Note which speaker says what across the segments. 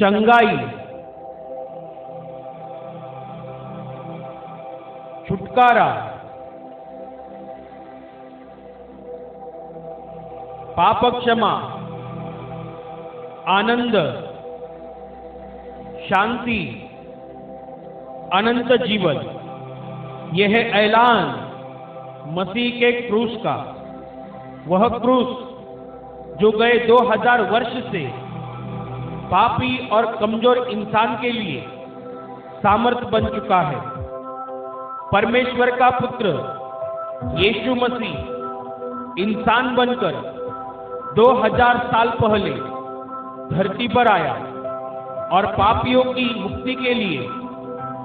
Speaker 1: चंगाई, छुटकारा, पाप क्षमा, आनंद, शांति, अनंत जीवन। यह है ऐलान मसीह के क्रूस का, वह क्रूस जो गए 2000 वर्ष से पापी और कमजोर इंसान के लिए सामर्थ बन चुका है। परमेश्वर का पुत्र यीशु मसीह इंसान बनकर 2000 साल पहले धरती पर आया और पापियों की मुक्ति के लिए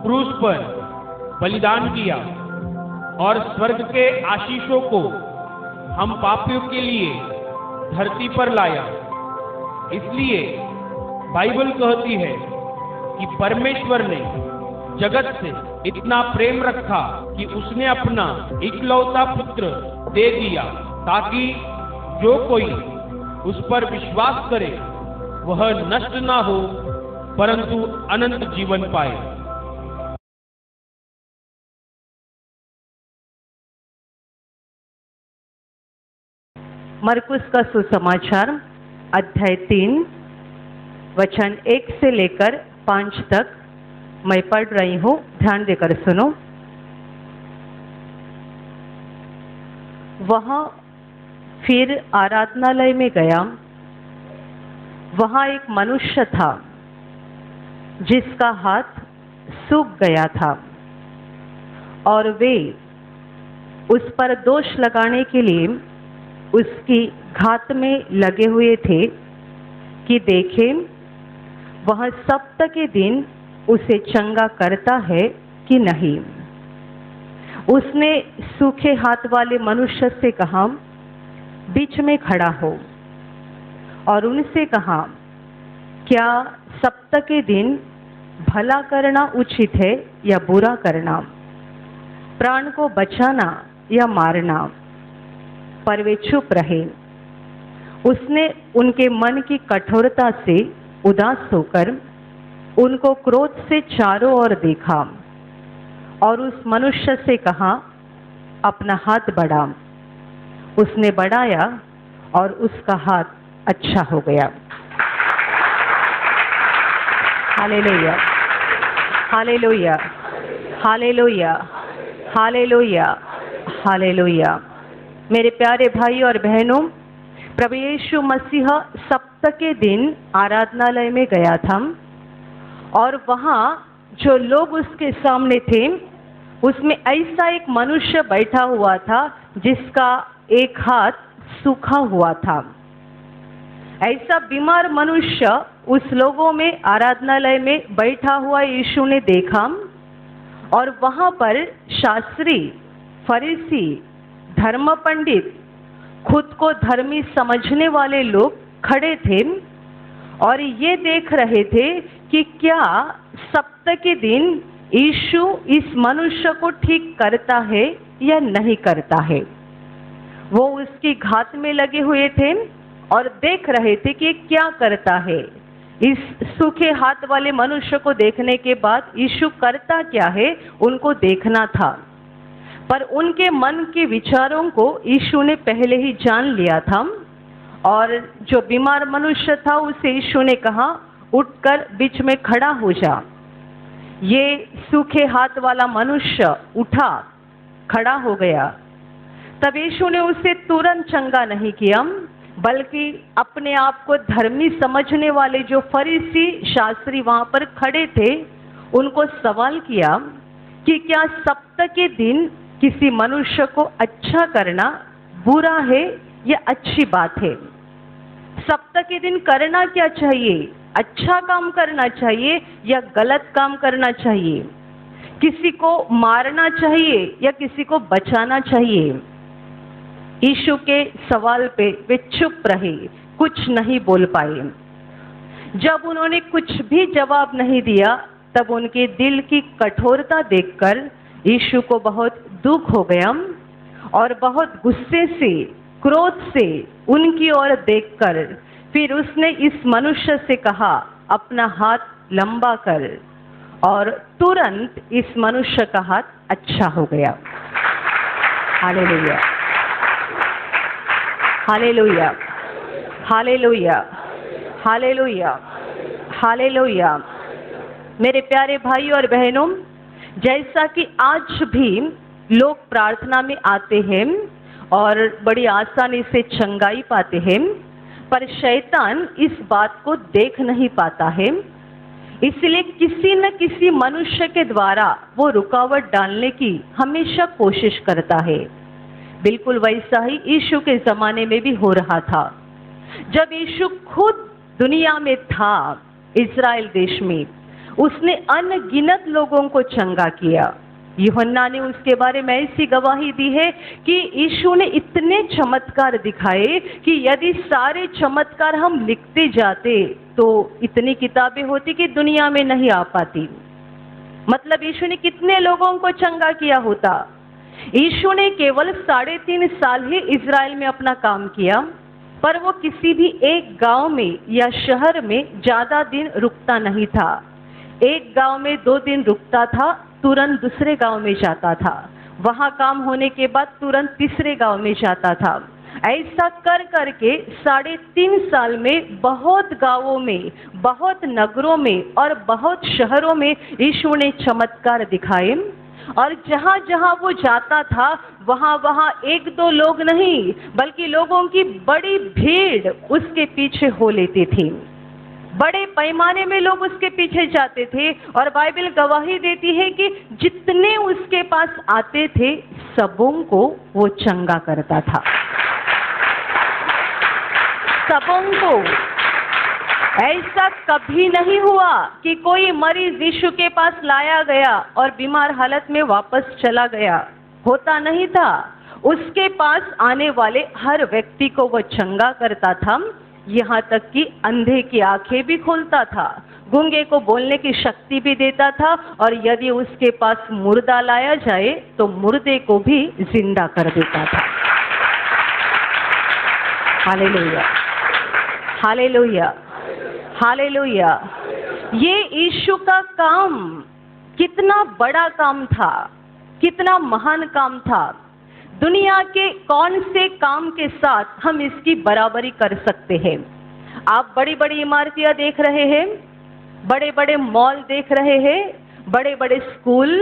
Speaker 1: क्रूस पर बलिदान किया और स्वर्ग के आशीषों को हम पापियों के लिए धरती पर लाया। इसलिए बाइबल कहती है कि परमेश्वर ने जगत से इतना प्रेम रखा कि उसने अपना इकलौता पुत्र दे दिया, ताकि जो कोई उस पर विश्वास करे वह नष्ट ना हो परंतु अनंत जीवन पाए।
Speaker 2: मरकुस का सुसमाचार अध्याय 3 वचन 1 से लेकर 5 तक मैं पढ़ रही हूँ, ध्यान देकर सुनो। वहाँ फिर आराधनालय में गया। वहाँ एक मनुष्य था जिसका हाथ सूख गया था और वे उस पर दोष लगाने के लिए उसकी घात में लगे हुए थे कि देखें वह सप्ताह के दिन उसे चंगा करता है कि नहीं। उसने सूखे हाथ वाले मनुष्य से कहा, बीच में खड़ा हो, और उनसे कहा, क्या सप्ताह के दिन भला करना उचित है या बुरा करना, प्राण को बचाना या मारना? पर वे चुप रहे। उसने उनके मन की कठोरता से उदास होकर उनको क्रोध से चारों ओर देखा और उस मनुष्य से कहा, अपना हाथ बढ़ा। उसने बढ़ाया और उसका हाथ अच्छा हो गया। Hallelujah, hallelujah, hallelujah, hallelujah, hallelujah. मेरे प्यारे भाई और बहनों, प्रभु यीशु मसीह सप्ताह के दिन आराधनालय में गया था और वहाँ जो लोग उसके सामने थे उसमें ऐसा एक मनुष्य बैठा हुआ था जिसका एक हाथ सूखा हुआ था। ऐसा बीमार मनुष्य उस लोगों में आराधनालय में बैठा हुआ यीशु ने देखा और वहाँ पर शास्त्री, फरीसी, धर्म पंडित, खुद को धर्मी समझने वाले लोग खड़े थे और ये देख रहे थे कि क्या सप्ताह के दिन यीशु इस मनुष्य को ठीक करता है या नहीं करता है। वो उसकी घात में लगे हुए थे और देख रहे थे कि क्या करता है। इस सूखे हाथ वाले मनुष्य को देखने के बाद यीशु करता क्या है उनको देखना था, पर उनके मन के विचारों को यीशु ने पहले ही जान लिया था। और जो बीमार मनुष्य था उसे यीशु ने कहा, उठकर बीच में खड़ा हो जा। ये सूखे हाथ वाला मनुष्य उठा, खड़ा हो गया। तब यीशु ने उसे तुरंत चंगा नहीं किया, बल्कि अपने आप को धर्मी समझने वाले जो फरीसी शास्त्री वहां पर खड़े थे उनको सवाल किया कि क्या सप्ताह के दिन किसी मनुष्य को अच्छा करना बुरा है या अच्छी बात है? सप्ताह के दिन करना क्या चाहिए? अच्छा काम करना चाहिए या गलत काम करना चाहिए? किसी को मारना चाहिए या किसी को बचाना चाहिए? यीशु के सवाल पे वे चुप रहे, कुछ नहीं बोल पाए। जब उन्होंने कुछ भी जवाब नहीं दिया तब उनके दिल की कठोरता देखकर यीशु को बहुत दुख हो गया और बहुत गुस्से से, क्रोध से उनकी ओर देखकर फिर उसने इस मनुष्य से कहा, अपना हाथ लंबा कर, और तुरंत इस मनुष्य का हाथ अच्छा हो गया। Hallelujah, hallelujah, hallelujah, hallelujah, hallelujah. मेरे प्यारे भाई और बहनों, जैसा कि आज भी लोग प्रार्थना में आते हैं और बड़ी आसानी से चंगाई पाते हैं, पर शैतान इस बात को देख नहीं पाता है, इसलिए किसी न किसी मनुष्य के द्वारा वो रुकावट डालने की हमेशा कोशिश करता है। बिल्कुल वैसा ही यीशु के ज़माने में भी हो रहा था। जब यीशु खुद दुनिया में था, इज़राइल देश में, उसने अनगिनत लोगों को चंगा किया। यूहन्ना ने उसके बारे में ऐसी गवाही दी है कि यीशु ने इतने चमत्कार दिखाए कि यदि सारे चमत्कार हम लिखते जाते तो इतनी किताबें होती कि दुनिया में नहीं आ पाती। मतलब यीशु ने कितने लोगों को चंगा किया होता। यीशु ने केवल 3.5 साल ही इज़राइल में अपना काम किया, पर वो किसी भी एक गांव में या शहर में ज़्यादा दिन रुकता नहीं था। एक गांव में 2 दिन रुकता था, तुरंत दूसरे गांव में जाता था, वहां काम होने के बाद तुरंत तीसरे गांव में जाता था। ऐसा कर करके 3.5 साल में बहुत गांवों में, बहुत नगरों में और बहुत शहरों में यीशु ने चमत्कार दिखाए। और जहां जहां वो जाता था वहां वहां 1-2 लोग नहीं, बल्कि लोगों की बड़ी भीड़ उसके पीछे हो लेती थी। बड़े पैमाने में लोग उसके पीछे जाते थे, और बाइबल गवाही देती है कि जितने उसके पास आते थे सबों को वो चंगा करता था। सबों को। ऐसा कभी नहीं हुआ कि कोई मरीज यीशु के पास लाया गया और बीमार हालत में वापस चला गया, होता नहीं था। उसके पास आने वाले हर व्यक्ति को वो चंगा करता था, यहाँ तक कि अंधे की आंखें भी खोलता था, गूंगे को बोलने की शक्ति भी देता था, और यदि उसके पास मुर्दा लाया जाए तो मुर्दे को भी जिंदा कर देता था। Hallelujah, hallelujah, hallelujah. ये यीशु का काम कितना बड़ा काम था, कितना महान काम था। दुनिया के कौन से काम के साथ हम इसकी बराबरी कर सकते हैं? आप बड़ी बड़ी इमारतें देख रहे हैं, बड़े बड़े मॉल देख रहे हैं, बड़े बड़े स्कूल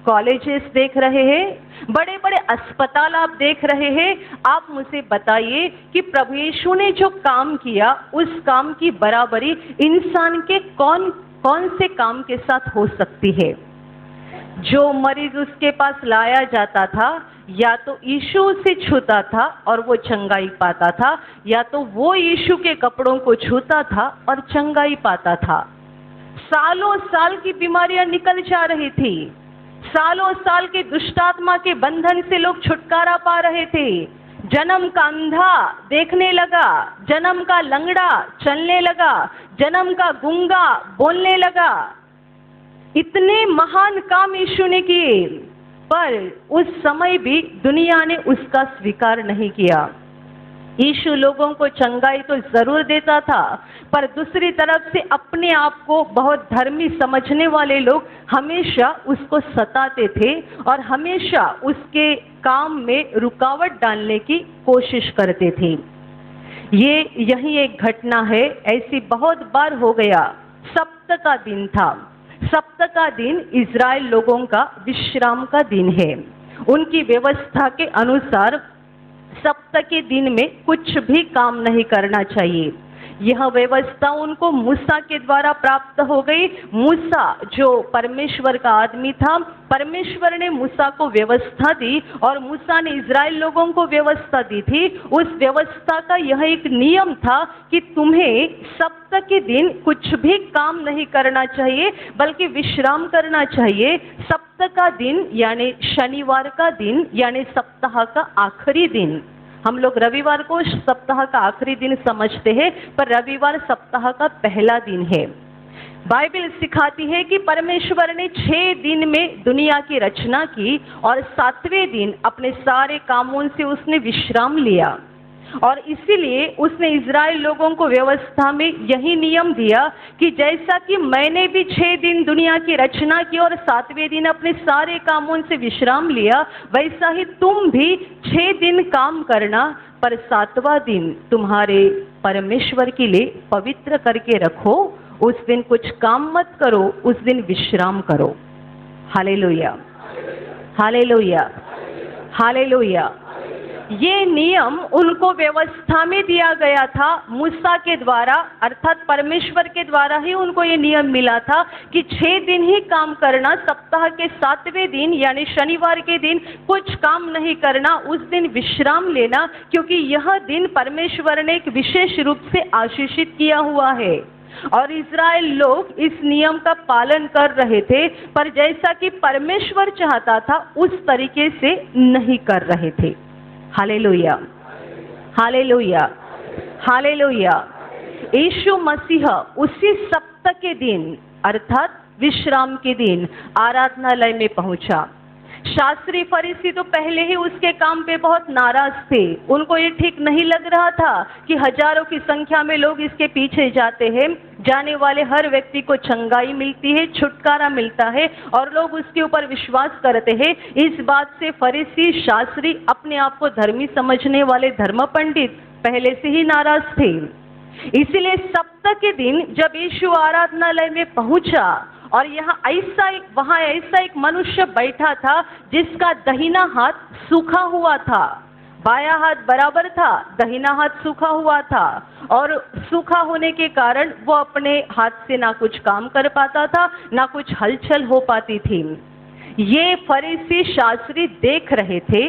Speaker 2: कॉलेजेस देख रहे हैं, बड़े बड़े अस्पताल आप देख रहे हैं। आप मुझे बताइए कि प्रभु यीशु ने जो काम किया, उस काम की बराबरी इंसान के कौन कौन से काम के साथ हो सकती है? जो मरीज उसके पास लाया जाता था, या तो यीशु उसे छूता था और वो चंगाई पाता था, या तो वो यीशु के कपड़ों को छूता था और चंगाई पाता था। सालों साल की बीमारियां निकल जा रही थी, सालों साल के दुष्टात्मा के बंधन से लोग छुटकारा पा रहे थे। जन्म का अंधा देखने लगा, जन्म का लंगड़ा चलने लगा, जन्म का गूंगा बोलने लगा। इतने महान काम यीशु ने किए, पर उस समय भी दुनिया ने उसका स्वीकार नहीं किया। यीशु लोगों को चंगाई तो जरूर देता था, पर दूसरी तरफ से अपने आप को बहुत धर्मी समझने वाले लोग हमेशा उसको सताते थे और हमेशा उसके काम में रुकावट डालने की कोशिश करते थे। यही एक घटना है, ऐसी बहुत बार हो गया। सप्त का दिन था। सप्त का दिन इज़राइल लोगों का विश्राम का दिन है। उनकी व्यवस्था के अनुसार सप्त के दिन में कुछ भी काम नहीं करना चाहिए। यह व्यवस्था उनको मूसा के द्वारा प्राप्त हो गई। मूसा जो परमेश्वर का आदमी था, परमेश्वर ने मूसा को व्यवस्था दी और मूसा ने इज़राइल लोगों को व्यवस्था दी थी। उस व्यवस्था का यह एक नियम था कि तुम्हें सप्ताह के दिन कुछ भी काम नहीं करना चाहिए, बल्कि विश्राम करना चाहिए। सप्ताह का दिन यानी शनिवार का दिन यानी सप्ताह का आखिरी दिन। हम लोग रविवार को सप्ताह का आखिरी दिन समझते हैं, पर रविवार सप्ताह का पहला दिन है। बाइबल सिखाती है कि परमेश्वर ने 6 दिन में दुनिया की रचना की और 7वें दिन अपने सारे कामों से उसने विश्राम लिया। और इसीलिए उसने इज़राइल लोगों को व्यवस्था में यही नियम दिया कि जैसा कि मैंने भी 6 दिन दुनिया की रचना की और 7वें दिन अपने सारे कामों से विश्राम लिया, वैसा ही तुम भी 6 दिन काम करना, पर 7वां दिन तुम्हारे परमेश्वर के लिए पवित्र करके रखो। उस दिन कुछ काम मत करो, उस दिन विश्राम करो। Hallelujah, hallelujah, hallelujah. ये नियम उनको व्यवस्था में दिया गया था मूसा के द्वारा, अर्थात परमेश्वर के द्वारा ही उनको ये नियम मिला था कि 6 दिन ही काम करना, सप्ताह के 7वें दिन यानी शनिवार के दिन कुछ काम नहीं करना, उस दिन विश्राम लेना, क्योंकि यह दिन परमेश्वर ने एक विशेष रूप से आशीषित किया हुआ है। और इज़राइल लोग इस नियम का पालन कर रहे थे, पर जैसा कि परमेश्वर चाहता था उस तरीके से नहीं कर रहे थे। Hallelujah, hallelujah, hallelujah. Yeshu Masih उसी सप्ताह के दिन अर्थात विश्राम के दिन आराधनालय में पहुंचा। शास्त्री फरीसी तो पहले ही उसके काम पे बहुत नाराज थे। उनको ये ठीक नहीं लग रहा था कि हजारों की संख्या में लोग इसके पीछे जाते हैं, जाने वाले हर व्यक्ति को चंगाई मिलती है, छुटकारा मिलता है और लोग उसके ऊपर विश्वास करते हैं। इस बात से फरीसी, शास्त्री, अपने आप को धर्मी समझने वाले धर्म पंडित पहले से ही नाराज थे। इसीलिए सप्ताह के दिन जब यीशु आराधनालय में पहुंचा और वहां ऐसा एक मनुष्य बैठा था जिसका दाहिना हाथ सूखा हुआ था, बायां हाथ बराबर था, दाहिना हाथ सूखा हुआ था, और सूखा होने के कारण वो अपने हाथ से ना कुछ काम कर पाता था, ना कुछ हलचल हो पाती थी। ये फरीसी शास्त्री देख रहे थे,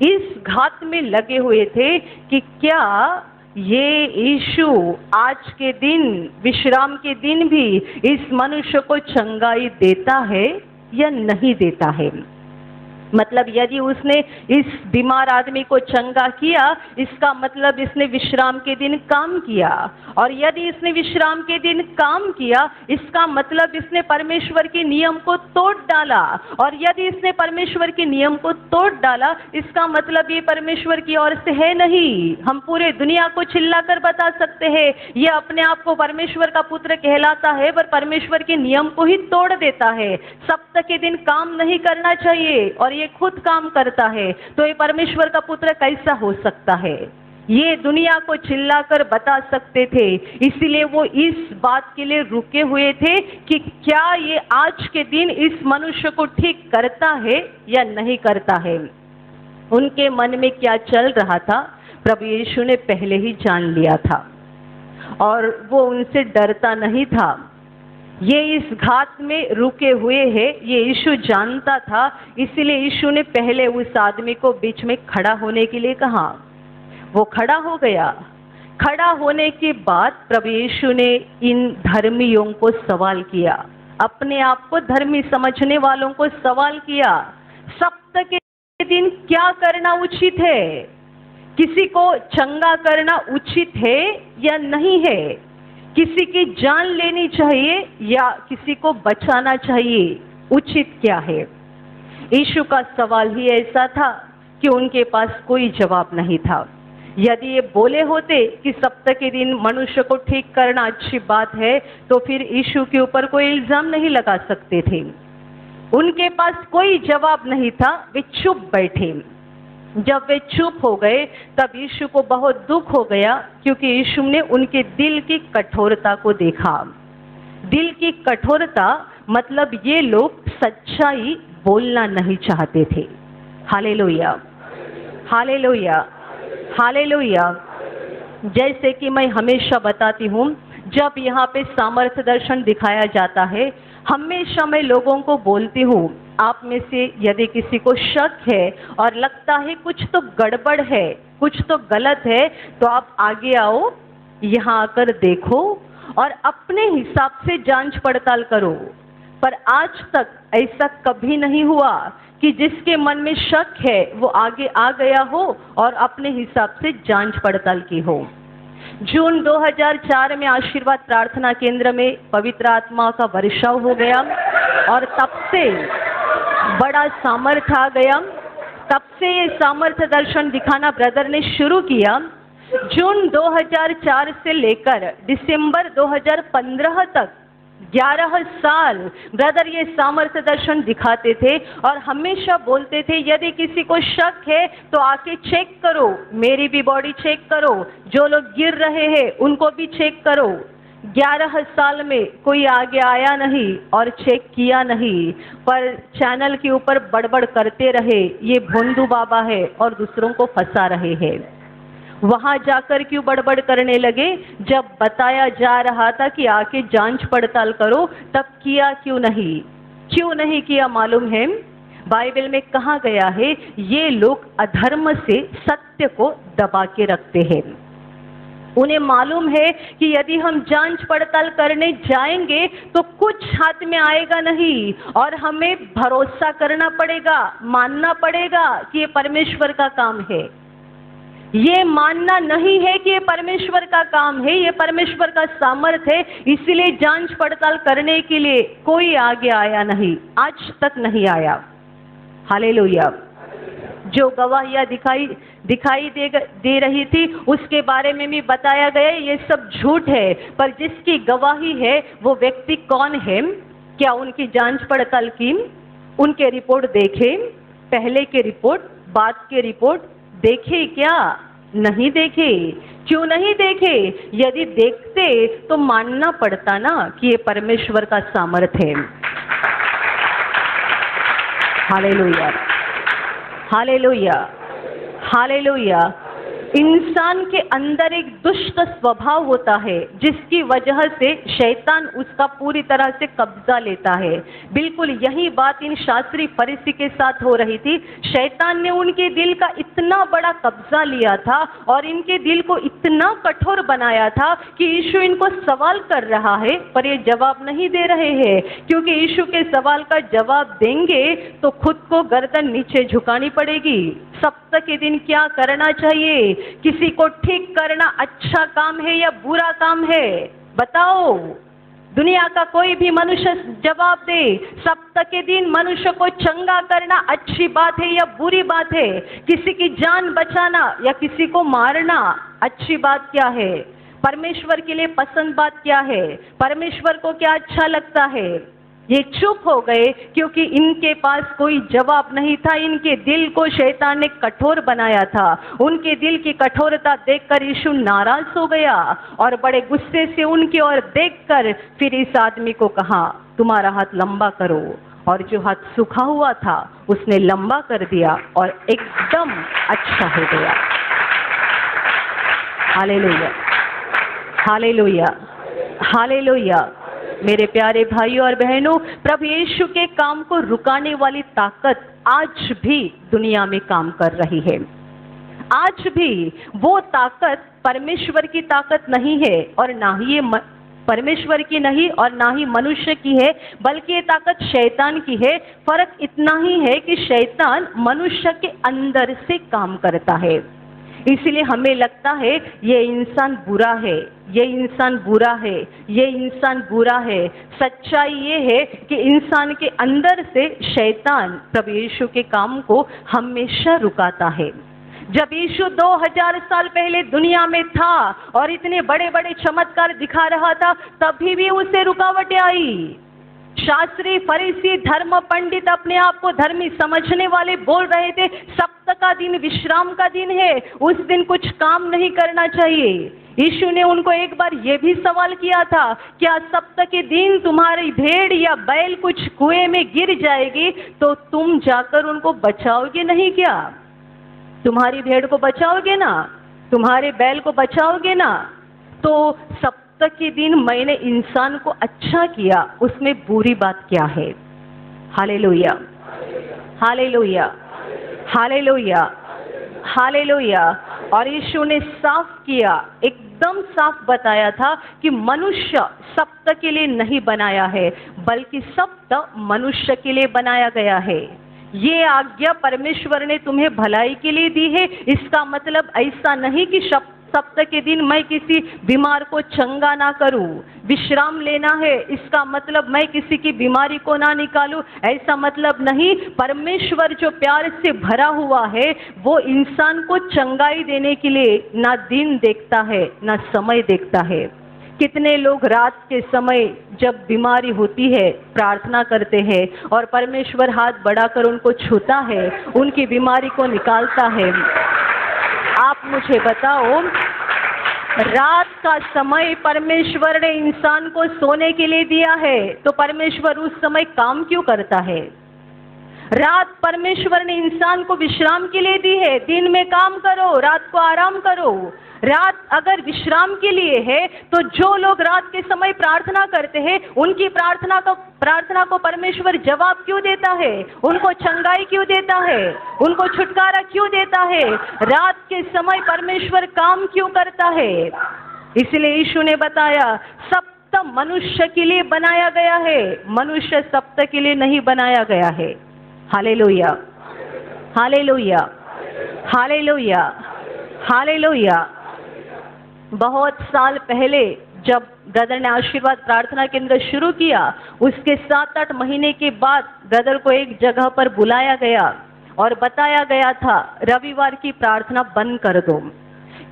Speaker 2: इस घात में लगे हुए थे कि क्या ये यीशु आज के दिन, विश्राम के दिन भी इस मनुष्य को चंगाई देता है या नहीं देता है। मतलब यदि उसने इस बीमार आदमी को चंगा किया, इसका मतलब इसने विश्राम के दिन काम किया, और यदि इसने विश्राम के दिन काम किया, इसका मतलब इसने परमेश्वर के नियम को तोड़ डाला, और यदि इसने परमेश्वर के नियम को तोड़ डाला, इसका मतलब ये परमेश्वर की ओर से है नहीं। हम पूरे दुनिया को चिल्लाकर बता सकते हैं ये अपने आप को परमेश्वर का पुत्र कहलाता है, पर परमेश्वर के नियम को ही तोड़ देता है। सप्ताह के दिन काम नहीं करना चाहिए और ये खुद काम करता है, तो ये परमेश्वर का पुत्र कैसा हो सकता है? ये दुनिया को चिल्लाकर बता सकते थे। इसीलिए वो इस बात के लिए रुके हुए थे कि क्या ये आज के दिन इस मनुष्य को ठीक करता है या नहीं करता है। उनके मन में क्या चल रहा था प्रभु यीशु ने पहले ही जान लिया था, और वो उनसे डरता नहीं था। ये इस घात में रुके हुए हैं, ये यीशु जानता था। इसीलिए यीशु ने पहले उस आदमी को बीच में खड़ा होने के लिए कहा। वो खड़ा हो गया। खड़ा होने के बाद प्रभु यीशु ने इन धर्मियों को सवाल किया, अपने आप को धर्मी समझने वालों को सवाल किया, सप्ताह के दिन क्या करना उचित है? किसी को चंगा करना उचित है या नहीं है? किसी की जान लेनी चाहिए या किसी को बचाना चाहिए? उचित क्या है? यीशु का सवाल ही ऐसा था कि उनके पास कोई जवाब नहीं था। यदि ये बोले होते कि सप्ताह के दिन मनुष्य को ठीक करना अच्छी बात है, तो फिर यीशु के ऊपर कोई इल्जाम नहीं लगा सकते थे। उनके पास कोई जवाब नहीं था, वे चुप बैठे। जब वे चुप हो गए तब यीशु को बहुत दुख हो गया, क्योंकि यीशु ने उनके दिल की कठोरता को देखा। दिल की कठोरता मतलब ये लोग सच्चाई बोलना नहीं चाहते थे। Hallelujah, hallelujah, hallelujah. जैसे कि मैं हमेशा बताती हूँ, जब यहाँ पे सामर्थ्य दर्शन दिखाया जाता है, हमेशा मैं लोगों को बोलती हूँ, आप में से यदि किसी को शक है और लगता है कुछ तो गड़बड़ है, कुछ तो गलत है, तो आप आगे आओ, यहाँ आकर देखो और अपने हिसाब से जांच पड़ताल करो। पर आज तक ऐसा कभी नहीं हुआ कि जिसके मन में शक है वो आगे आ गया हो और अपने हिसाब से जांच पड़ताल की हो। जून 2004 में आशीर्वाद प्रार्थना केंद्र में पवित्र आत्मा का वर्षाव हो गया और तब से बड़ा सामर्थ्य आ गया। तब से ये सामर्थ्य दर्शन दिखाना ब्रदर ने शुरू किया। जून 2004 से लेकर दिसंबर 2015 तक 11 साल ब्रदर ये सामर्थ्य दर्शन दिखाते थे और हमेशा बोलते थे यदि किसी को शक है तो आके चेक करो, मेरी भी बॉडी चेक करो, जो लोग गिर रहे हैं उनको भी चेक करो। 11 साल में कोई आगे आया नहीं और चेक किया नहीं, पर चैनल के ऊपर बड़बड़ करते रहे ये भोंदू बाबा है और दूसरों को फंसा रहे हैं। वहां जाकर क्यों बड़बड़ करने लगे? जब बताया जा रहा था कि आके जांच पड़ताल करो तब किया क्यों नहीं किया? मालूम है बाइबल में कहा गया है ये लोग अधर्म से सत्य को दबा के रखते हैं। उन्हें मालूम है कि यदि हम जांच पड़ताल करने जाएंगे तो कुछ हाथ में आएगा नहीं और हमें भरोसा करना पड़ेगा, मानना पड़ेगा कि ये परमेश्वर का काम है। ये मानना नहीं है कि ये परमेश्वर का काम है, ये परमेश्वर का सामर्थ है, इसीलिए जांच पड़ताल करने के लिए कोई आगे आया नहीं, आज तक नहीं आया। हालेलुया। जो गवाहियां दिखाई दे रही थी उसके बारे में भी बताया गया ये सब झूठ है, पर जिसकी गवाही है वो व्यक्ति कौन है? क्या उनकी जांच पड़ताल की? उनके रिपोर्ट देखे? पहले के रिपोर्ट, बाद के रिपोर्ट देखे क्या? नहीं देखे। क्यों नहीं देखे? यदि देखते तो मानना पड़ता ना कि ये परमेश्वर का सामर्थ्य है। Hallelujah, hallelujah, hallelujah. इंसान के अंदर एक दुष्ट स्वभाव होता है जिसकी वजह से शैतान उसका पूरी तरह से कब्जा लेता है। बिल्कुल यही बात इन शास्त्री फरीसी के साथ हो रही थी। शैतान ने उनके दिल का इतना बड़ा कब्जा लिया था और इनके दिल को इतना कठोर बनाया था कि यीशु इनको सवाल कर रहा है पर ये जवाब नहीं दे रहे हैं, क्योंकि यीशु के सवाल का जवाब देंगे तो खुद को गर्दन नीचे झुकानी पड़ेगी। सप्ताह के दिन क्या करना चाहिए? किसी को ठीक करना अच्छा काम है या बुरा काम है? बताओ। दुनिया का कोई भी मनुष्य जवाब दे। सप्ताह के दिन मनुष्य को चंगा करना अच्छी बात है या बुरी बात है? किसी की जान बचाना या किसी को मारना अच्छी बात क्या है? परमेश्वर के लिए पसंद बात क्या है? परमेश्वर को क्या अच्छा लगता है? ये चुप हो गए क्योंकि इनके पास कोई जवाब नहीं था। इनके दिल को शैतान ने कठोर बनाया था। उनके दिल की कठोरता देखकर यीशु नाराज हो गया और बड़े गुस्से से उनकी ओर देखकर फिर इस आदमी को कहा, तुम्हारा हाथ लंबा करो। और जो हाथ सूखा हुआ था उसने लंबा कर दिया और एकदम अच्छा हो गया। Hallelujah, hallelujah, hallelujah. मेरे प्यारे भाइयों और बहनों, प्रभु यीशु के काम को रुकाने वाली ताकत आज भी दुनिया में काम कर रही है। आज भी वो ताकत परमेश्वर की ताकत नहीं है और ना ही ये परमेश्वर की नहीं और ना ही मनुष्य की है, बल्कि ये ताकत शैतान की है। फर्क इतना ही है कि शैतान मनुष्य के अंदर से काम करता है। इसलिए हमें लगता है ये इंसान बुरा है, ये इंसान बुरा है, ये इंसान बुरा है। सच्चाई ये है कि इंसान के अंदर से शैतान प्रभु यीशु के काम को हमेशा रुकाता है। जब यीशु 2000 साल पहले दुनिया में था और इतने बड़े बड़े चमत्कार दिखा रहा था, तभी भी उसे रुकावटें आई। शास्त्री फरीसी धर्म पंडित अपने आप को धर्मी समझने वाले बोल रहे थे सप्ताह का दिन विश्राम का दिन है, उस दिन कुछ काम नहीं करना चाहिए। यीशु ने उनको एक बार यह भी सवाल किया था, क्या सप्ताह के दिन तुम्हारी भेड़ या बैल कुछ कुएं में गिर जाएगी तो तुम जाकर उनको बचाओगे नहीं क्या? तुम्हारी भेड़ को बचाओगे ना? तुम्हारे बैल को बचाओगे ना? तो सप्ताह के दिन मैंने इंसान को अच्छा किया, उसमें बुरी बात क्या है? Hallelujah, hallelujah, hallelujah, hallelujah. और यीशु ने साफ किया, एकदम साफ बताया था कि मनुष्य सप्ताह के लिए नहीं बनाया है, बल्कि सप्ताह मनुष्य के लिए बनाया गया है। ये आज्ञा परमेश्वर ने तुम्हें भलाई के लिए दी है। इसका मतलब ऐसा नहीं कि सप्ताह सप्ताह के दिन मैं किसी बीमार को चंगा ना करूं। विश्राम लेना है इसका मतलब मैं किसी की बीमारी को ना निकालूं, ऐसा मतलब नहीं। परमेश्वर जो प्यार से भरा हुआ है वो इंसान को चंगाई देने के लिए ना दिन देखता है ना समय देखता है। कितने लोग रात के समय जब बीमारी होती है प्रार्थना करते हैं और परमेश्वर हाथ बढ़ाकर उनको छूता है, उनकी बीमारी को निकालता है। आप मुझे बताओ, रात का समय परमेश्वर ने इंसान को सोने के लिए दिया है, तो परमेश्वर उस समय काम क्यों करता है? रात परमेश्वर ने इंसान को विश्राम के लिए दी है। दिन में काम करो, रात को आराम करो। रात अगर विश्राम के लिए है तो जो लोग रात के समय प्रार्थना करते हैं उनकी प्रार्थना को परमेश्वर जवाब क्यों देता है? उनको चंगाई क्यों देता है? उनको छुटकारा क्यों देता है? रात के समय परमेश्वर काम क्यों करता है? इसलिए यीशु ने बताया सप्ताह मनुष्य के लिए बनाया गया है, मनुष्य सप्ताह के लिए नहीं बनाया गया है। Hallelujah, hallelujah, hallelujah, hallelujah. बहुत साल पहले जब ब्रदर ने आशीर्वाद प्रार्थना केंद्र शुरू किया, उसके 7-8 महीने के बाद ब्रदर को एक जगह पर बुलाया गया और बताया गया था रविवार की प्रार्थना बंद कर दो,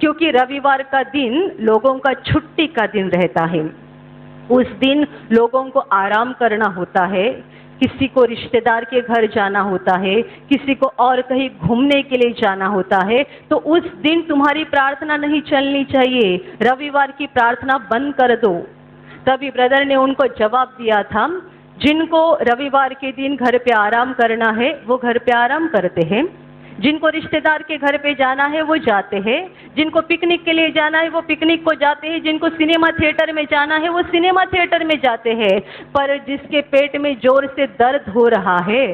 Speaker 2: क्योंकि रविवार का दिन लोगों का छुट्टी का दिन रहता है। उस दिन लोगों को आराम करना होता है, किसी को रिश्तेदार के घर जाना होता है, किसी को और कहीं घूमने के लिए जाना होता है, तो उस दिन तुम्हारी प्रार्थना नहीं चलनी चाहिए, रविवार की प्रार्थना बंद कर दो। तभी ब्रदर ने उनको जवाब दिया था, जिनको रविवार के दिन घर पे आराम करना है वो घर पे आराम करते हैं, जिनको रिश्तेदार के घर पे जाना है वो जाते हैं, जिनको पिकनिक के लिए जाना है वो पिकनिक को जाते हैं, जिनको सिनेमा थिएटर में जाना है वो सिनेमा थिएटर में जाते हैं। पर जिसके पेट में जोर से दर्द हो रहा है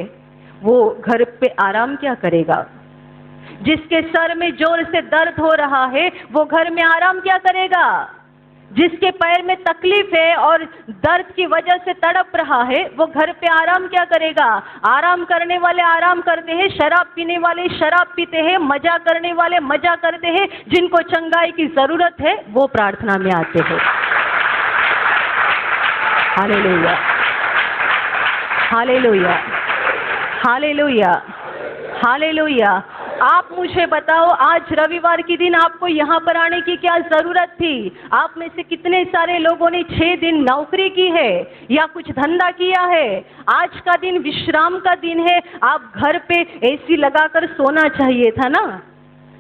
Speaker 2: वो घर पे आराम क्या करेगा? जिसके सर में जोर से दर्द हो रहा है वो घर में आराम क्या करेगा? जिसके पैर में तकलीफ है और दर्द की वजह से तड़प रहा है वो घर पे आराम क्या करेगा? आराम करने वाले आराम करते हैं, शराब पीने वाले शराब पीते हैं, मजा करने वाले मजा करते हैं, जिनको चंगाई की जरूरत है वो प्रार्थना में आते हैं। Hallelujah, hallelujah, hallelujah, hallelujah. आप मुझे बताओ, आज रविवार के दिन आपको यहाँ पर आने की क्या जरूरत थी? आप में से कितने सारे लोगों ने 6 दिन नौकरी की है या कुछ धंधा किया है? आज का दिन विश्राम का दिन है, आप घर पे एसी लगाकर सोना चाहिए था ना।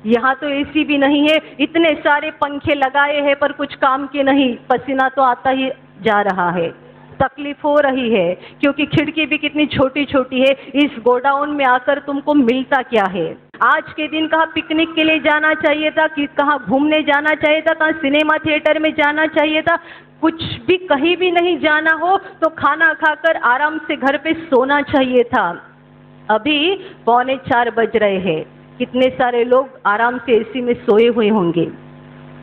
Speaker 2: यहाँ तो एसी भी नहीं है, इतने सारे पंखे लगाए हैं पर कुछ काम के नहीं, पसीना तो आता ही जा रहा है, तकलीफ हो रही है क्योंकि खिड़की भी कितनी छोटी छोटी है। इस गोडाउन में आकर तुमको मिलता क्या है? आज के दिन कहाँ पिकनिक के लिए जाना चाहिए था, कि कहाँ घूमने जाना चाहिए था, कहाँ सिनेमा थिएटर में जाना चाहिए था? कुछ भी कहीं भी नहीं जाना हो तो खाना खाकर आराम से घर पे सोना चाहिए था। अभी 3:45 बज रहे हैं, कितने सारे लोग आराम से एसी में सोए हुए होंगे।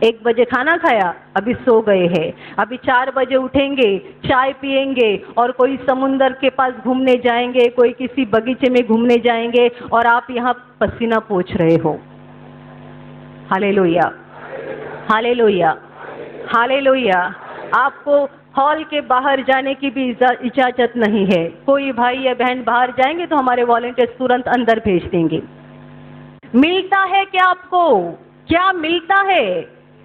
Speaker 2: 1 बजे खाना खाया, अभी सो गए हैं, अभी 4 बजे उठेंगे, चाय पिएंगे और कोई समुंदर के पास घूमने जाएंगे, कोई किसी बगीचे में घूमने जाएंगे और आप यहाँ पसीना पोंछ रहे हो। Hallelujah, hallelujah, hallelujah. आपको हॉल के बाहर जाने की भी इजाजत नहीं है। कोई भाई या बहन बाहर जाएंगे तो हमारे वॉलंटियर्स तुरंत अंदर भेज देंगे। मिलता है क्या आपको? क्या मिलता है?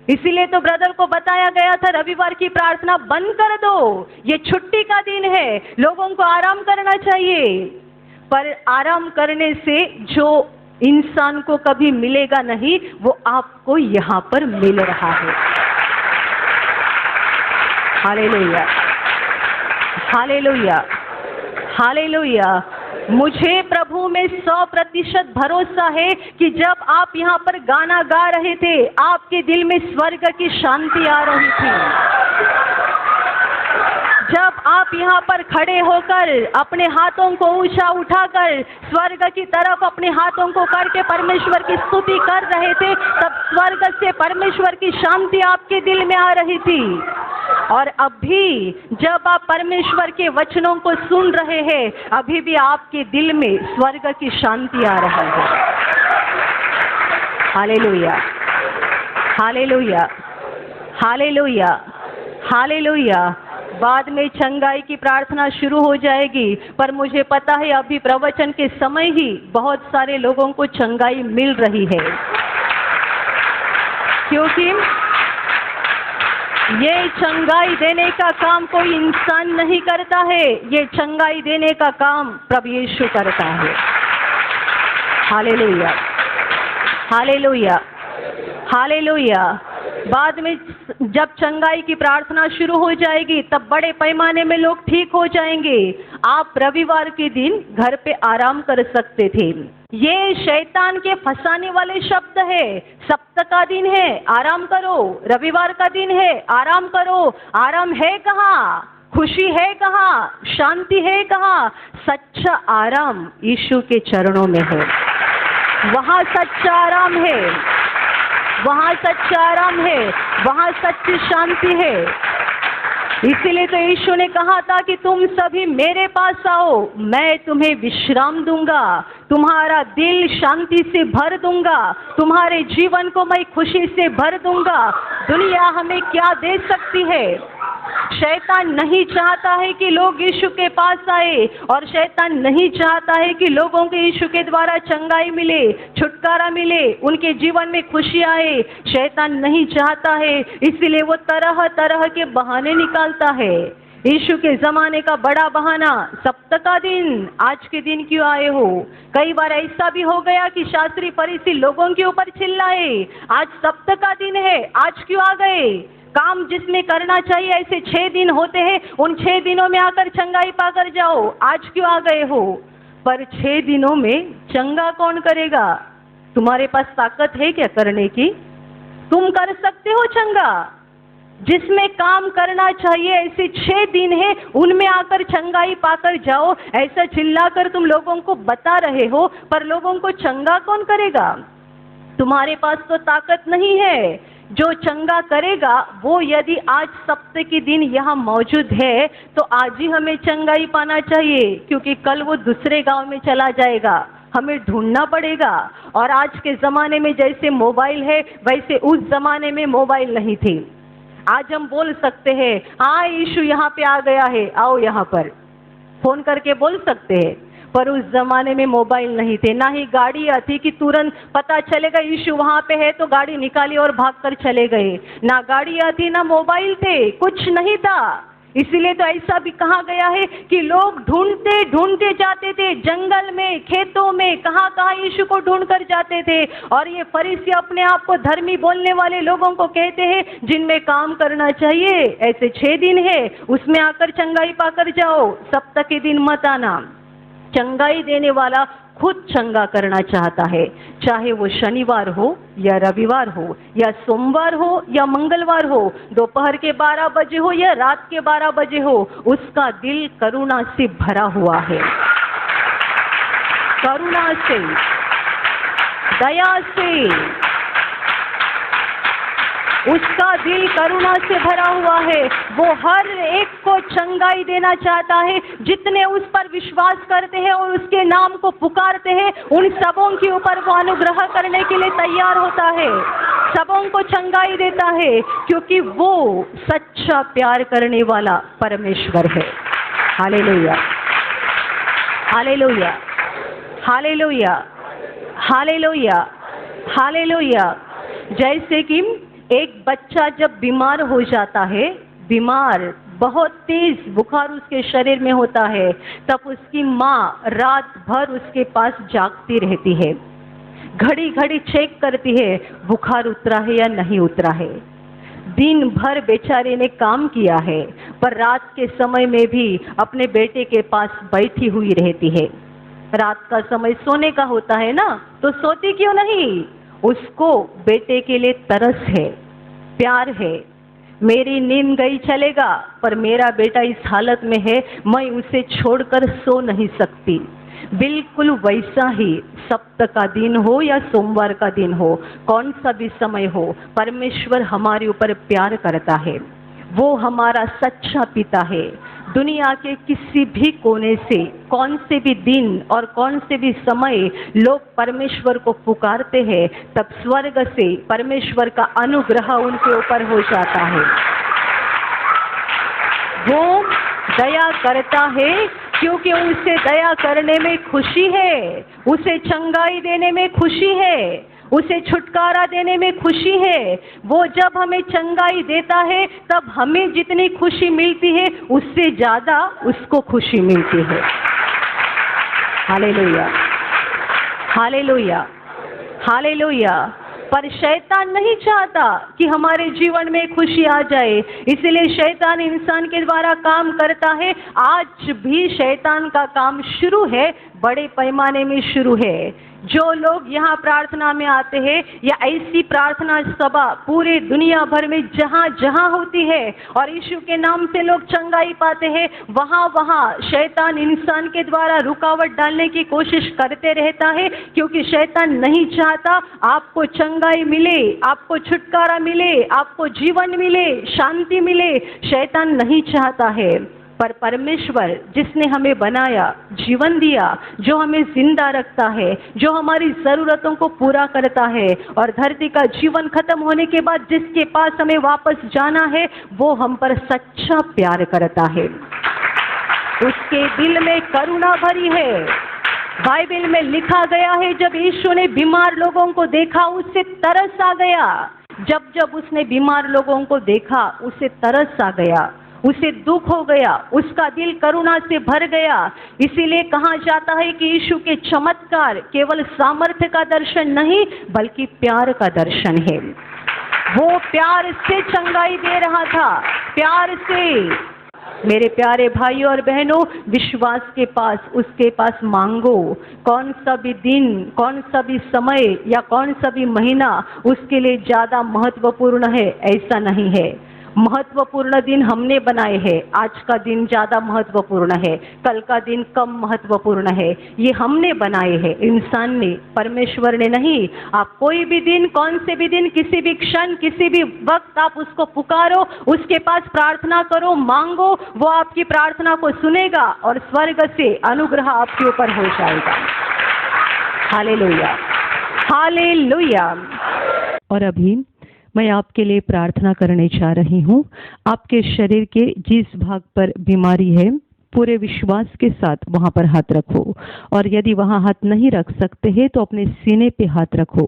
Speaker 2: इसीलिए तो ब्रदर को बताया गया था रविवार की प्रार्थना बंद कर दो, ये छुट्टी का दिन है, लोगों को आराम करना चाहिए। पर आराम करने से जो इंसान को कभी मिलेगा नहीं वो आपको यहाँ पर मिल रहा है। Hallelujah, hallelujah, hallelujah. मुझे प्रभु में 100% भरोसा है कि जब आप यहाँ पर गाना गा रहे थे आपके दिल में स्वर्ग की शांति आ रही थी। जब आप यहाँ पर खड़े होकर अपने हाथों को ऊंचा उठाकर स्वर्ग की तरफ अपने हाथों को करके परमेश्वर की स्तुति कर रहे थे, तब स्वर्ग से परमेश्वर की शांति आपके दिल में आ रही थी। और अभी जब आप परमेश्वर के वचनों को सुन रहे हैं, अभी भी आपके दिल में स्वर्ग की शांति आ रही है। Hallelujah, hallelujah, hallelujah, hallelujah. बाद में चंगाई की प्रार्थना शुरू हो जाएगी, पर मुझे पता है अभी प्रवचन के समय ही बहुत सारे लोगों को चंगाई मिल रही है, क्योंकि ये चंगाई देने का काम कोई इंसान नहीं करता है, ये चंगाई देने का काम प्रभु यीशु करता है। Hallelujah, hallelujah, hallelujah. बाद में जब चंगाई की प्रार्थना शुरू हो जाएगी तब बड़े पैमाने में लोग ठीक हो जाएंगे। आप रविवार के दिन घर पे आराम कर सकते थे। ये शैतान के फंसाने वाले शब्द है। सप्ताह का दिन है, आराम करो। रविवार का दिन है, आराम करो। आराम है कहाँ? खुशी है कहाँ? शांति है कहाँ? सच्चा आराम यीशु के चरणों में है। वहाँ सच्चा आराम है, वहाँ सच्चा आराम है, वहाँ सच्ची शांति है। इसीलिए तो यीशु ने कहा था कि तुम सभी मेरे पास आओ, मैं तुम्हें विश्राम दूंगा, तुम्हारा दिल शांति से भर दूंगा, तुम्हारे जीवन को मैं खुशी से भर दूंगा। दुनिया हमें क्या दे सकती है? शैतान नहीं चाहता है कि लोग यीशु के पास आए, और शैतान नहीं चाहता है कि लोगों के यीशु के द्वारा चंगाई मिले, छुटकारा मिले, उनके जीवन में खुशी आए। शैतान नहीं चाहता है, इसलिए वो तरह तरह के बहाने निकालता है। यीशु के जमाने का बड़ा बहाना, सप्ताह का दिन, आज के दिन क्यों आए हो? कई बार ऐसा भी हो गया कि शास्त्री फरीसी लोगों के ऊपर चिल्लाए, आज सप्ताह का दिन है, आज क्यों आ गए? काम जिसमें करना चाहिए ऐसे 6 दिन होते हैं, उन 6 दिनों में आकर चंगाई पाकर जाओ, आज क्यों आ गए हो? पर 6 दिनों में चंगा कौन करेगा? तुम्हारे पास ताकत है क्या करने की? तुम कर सकते हो चंगा? जिसमें काम करना चाहिए ऐसे 6 दिन है, उनमें आकर चंगाई पाकर जाओ, ऐसा चिल्लाकर तुम लोगों को बता रहे हो, पर लोगों को चंगा कौन करेगा? तुम्हारे पास तो ताकत नहीं है। जो चंगा करेगा वो यदि आज सप्ताह के दिन यहाँ मौजूद है तो आज ही हमें चंगाई पाना चाहिए, क्योंकि कल वो दूसरे गांव में चला जाएगा, हमें ढूंढना पड़ेगा। और आज के ज़माने में जैसे मोबाइल है वैसे उस ज़माने में मोबाइल नहीं थे। आज हम बोल सकते हैं, हाँ यीशु यहाँ पे आ गया है, आओ यहाँ पर, फोन करके बोल सकते हैं। पर उस जमाने में मोबाइल नहीं थे, ना ही गाड़ी आती कि तुरंत पता चलेगा यीशु वहाँ पे है तो गाड़ी निकाली और भागकर चले गए। ना गाड़ी आती, ना मोबाइल थे, कुछ नहीं था। इसीलिए तो ऐसा भी कहा गया है कि लोग ढूंढते ढूंढते जाते थे, जंगल में, खेतों में, कहाँ कहाँ यीशु को ढूंढ कर जाते थे। और ये फरीसी अपने आप को धर्मी बोलने वाले लोगों को कहते हैं, जिनमें काम करना चाहिए ऐसे 6 दिन है, उसमें आकर चंगाई पाकर जाओ, सप्ताह के दिन मत आना। चंगाई देने वाला खुद चंगा करना चाहता है, चाहे वो शनिवार हो या रविवार हो या सोमवार हो या मंगलवार हो, दोपहर के 12 बजे हो या रात के 12 बजे हो, उसका दिल करुणा से भरा हुआ है, करुणा से, दया से। उसका दिल करुणा से भरा हुआ है। वो हर एक को चंगाई देना चाहता है। जितने उस पर विश्वास करते हैं और उसके नाम को पुकारते हैं, उन सबों के ऊपर वो अनुग्रह करने के लिए तैयार होता है, सबों को चंगाई देता है, क्योंकि वो सच्चा प्यार करने वाला परमेश्वर है। Hallelujah, hallelujah, hallelujah, hallelujah, hallelujah. जैसे कि एक बच्चा जब बीमार हो जाता है, बीमार, बहुत तेज बुखार उसके शरीर में होता है, तब उसकी माँ रात भर उसके पास जागती रहती है, घड़ी घड़ी चेक करती है बुखार उतरा है या नहीं उतरा है। दिन भर बेचारे ने काम किया है, पर रात के समय में भी अपने बेटे के पास बैठी हुई रहती है। रात का समय सोने का होता है ना, तो सोती क्यों नहीं? उसको बेटे के लिए तरस है, प्यार है। मेरी नींद गई चलेगा, पर मेरा बेटा इस हालत में है, मैं उसे छोड़कर सो नहीं सकती। बिल्कुल वैसा ही सप्ताह का दिन हो या सोमवार का दिन हो, कौन सा भी समय हो, परमेश्वर हमारे ऊपर प्यार करता है। वो हमारा सच्चा पिता है। दुनिया के किसी भी कोने से, कौन से भी दिन और कौन से भी समय लोग परमेश्वर को पुकारते हैं, तब स्वर्ग से परमेश्वर का अनुग्रह उनके ऊपर हो जाता है। वो दया करता है क्योंकि उसे दया करने में खुशी है, उसे चंगाई देने में खुशी है, उसे छुटकारा देने में खुशी है। वो जब हमें चंगाई देता है तब हमें जितनी खुशी मिलती है उससे ज्यादा उसको खुशी मिलती है। Hallelujah, hallelujah, hallelujah. पर शैतान नहीं चाहता कि हमारे जीवन में खुशी आ जाए, इसलिए शैतान इंसान के द्वारा काम करता है। आज भी शैतान का काम शुरू है, बड़े पैमाने में शुरू है। जो लोग यहाँ प्रार्थना में आते हैं या ऐसी प्रार्थना सभा पूरे दुनिया भर में जहाँ जहाँ होती है और यीशु के नाम से लोग चंगाई पाते हैं, वहाँ वहाँ शैतान इंसान के द्वारा रुकावट डालने की कोशिश करते रहता है, क्योंकि शैतान नहीं चाहता आपको चंगाई मिले, आपको छुटकारा मिले, आपको जीवन मिले, शांति मिले। शैतान नहीं चाहता है। पर परमेश्वर जिसने हमें बनाया, जीवन दिया, जो हमें जिंदा रखता है, जो हमारी जरूरतों को पूरा करता है और धरती का जीवन खत्म होने के बाद जिसके पास हमें वापस जाना है, वो हम पर सच्चा प्यार करता है। उसके दिल में करुणा भरी है। बाइबल में लिखा गया है, जब यीशु ने बीमार लोगों को देखा उसे तरस आ गया। जब जब उसने बीमार लोगों को देखा उसे तरस आ गया, उसे दुख हो गया, उसका दिल करुणा से भर गया। इसीलिए कहा जाता है कि यीशु के चमत्कार केवल सामर्थ्य का दर्शन नहीं बल्कि प्यार का दर्शन है। वो प्यार से चंगाई दे रहा था, प्यार से। मेरे प्यारे भाइयों और बहनों, विश्वास के पास, उसके पास मांगो। कौन सा भी दिन, कौन सा भी समय या कौन सा भी महीना उसके लिए ज्यादा महत्वपूर्ण है, ऐसा नहीं है। महत्वपूर्ण दिन हमने बनाए हैं, आज का दिन ज्यादा महत्वपूर्ण है, कल का दिन कम महत्वपूर्ण है। ये हमने बनाए हैं, इंसान ने, परमेश्वर ने नहीं। आप कोई भी दिन, कौन से भी दिन, किसी भी क्षण, किसी भी वक्त आप उसको पुकारो, उसके पास प्रार्थना करो, मांगो, वो आपकी प्रार्थना को सुनेगा और स्वर्ग से अनुग्रह आपके ऊपर हो जाएगा। Hallelujah, hallelujah. और अभी मैं आपके लिए प्रार्थना करने जा रही हूँ। आपके शरीर के जिस भाग पर बीमारी है, पूरे विश्वास के साथ वहां पर हाथ रखो, और यदि वहां हाथ नहीं रख सकते हैं तो अपने सीने पे हाथ रखो।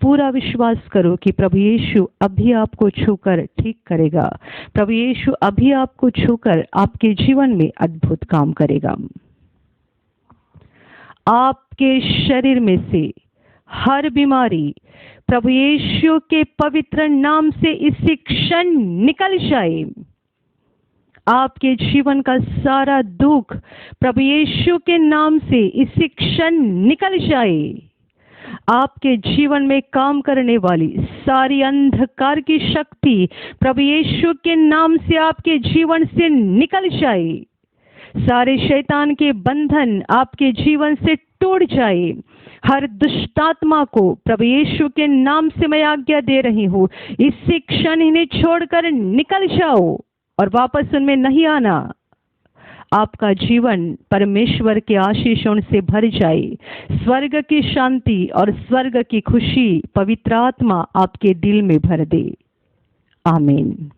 Speaker 2: पूरा विश्वास करो कि प्रभु यीशु अभी आपको छूकर ठीक करेगा। प्रभु यीशु अभी आपको छूकर आपके जीवन में अद्भुत काम करेगा। आपके शरीर में से हर बीमारी प्रभु यीशु के पवित्र नाम से इसी क्षण निकल जाए। आपके जीवन का सारा दुख प्रभु यीशु के नाम से इसी क्षण निकल जाए। आपके जीवन में काम करने वाली सारी अंधकार की शक्ति प्रभु यीशु के नाम से आपके जीवन से निकल जाए। सारे शैतान के बंधन आपके जीवन से टूट जाए। हर दुष्टात्मा को प्रभु यीशु के नाम से मैं आज्ञा दे रही हूँ, इसी क्षण इन्हें छोड़कर निकल जाओ और वापस उनमें नहीं आना। आपका जीवन परमेश्वर के आशीषों से भर जाए। स्वर्ग की शांति और स्वर्ग की खुशी पवित्र आत्मा आपके दिल में भर दे। आमीन।